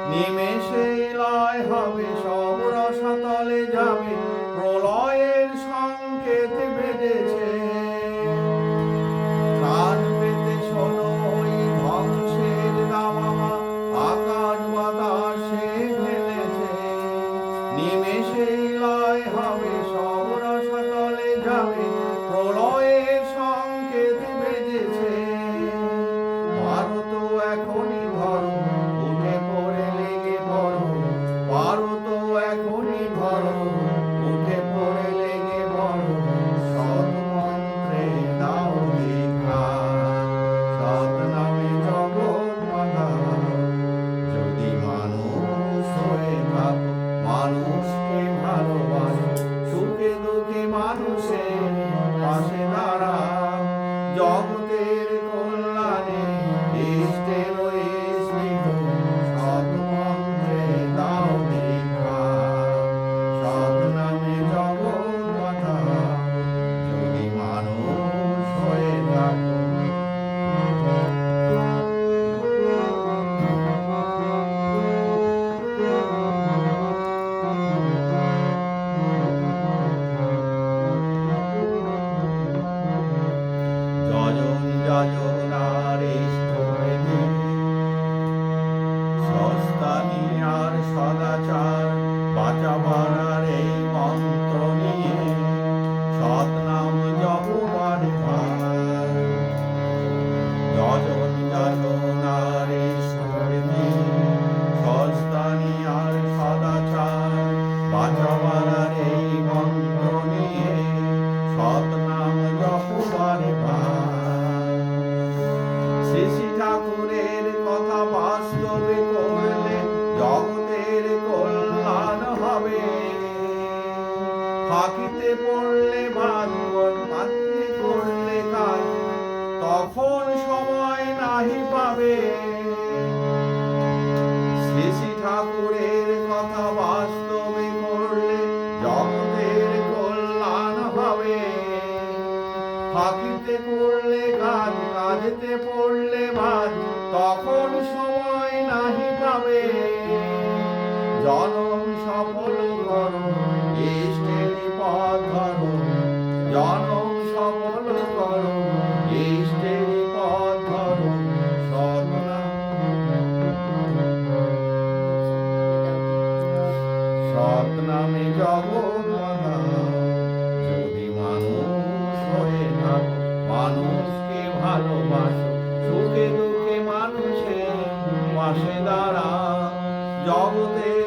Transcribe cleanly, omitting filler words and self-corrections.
নিমেষেই লয় হবে, সব রসাতলে যাবে, প্রলয়ের সংকেত বেজেছে। কান পেতে শোনো ওই ধ্বংসের দামামা, আকাশ বাতাসে ঢেলেছে। নিমেষেই লয় হবে, সব রসাতলে যাবে, প্রলয়ের সংকেত বেজেছে। ভারত এখনই ধরো, উঠে পড়ে লেগে পড়ো, ভারত এখনই ধরো, উঠে পড়ে লেগে পড়ো, সৎ মন্ত্রে দাও দীক্ষা, সৎ নামে জগৎ বাঁধাও। যদি মানুষ হয়ে থাকো, মানুষকে ভালোবাসো, সুখে দুঃখে মানুষের পাশে দাঁড়াও। জগতের কল্যাণে ইষ্টের স্নেহ, সৎ মন্ত্রে দাও দীক্ষা, সৎ নামে জগৎ বাঁধাও। যদি মানুষ হয়ে থাকো। যজন যজনার ইষ্টপ্রীতি, সস্তানি আর সদাচার, বাঁচাবার এই মন্ত্র নিয়ে, সৎ নাম জপবার ভার। যজন যজনার ইষ্টপ্রীতি, সস্তানি আর সদাচার, বাঁচাবার এই মন্ত্র নিয়ে, সৎ নাম জপবার ভার। শ্রী শ্রী ঠাকুরের কথা বাস্তবে করলে জগতের কল্যাণ হবে। ফাঁকিতে পড়লে বাদগণ, পাত্রে করলে কাজ, তখন সময় নাহি পাবে। শ্রী শ্রী ঠাকুরের কথা বাস্তবে করলে জগতের কল্যাণ হবে। ফাঁকিতে করলে কাজ, কাজেতে পড়লে বাদ, তখন সময় নাহি পাবে। জনম সফল করো, ইষ্টের পথ ধরো, জনম সফল করো, ইষ্টের পথ ধরো, সৎ নাম, সৎ নামে জগৎ বাঁধাও। যদি মানুষ হয়ে থাকো, মানুষকে ভালোবাসো, সুখে দুঃখে মানুষের পাশে দাঁড়াও। জগতের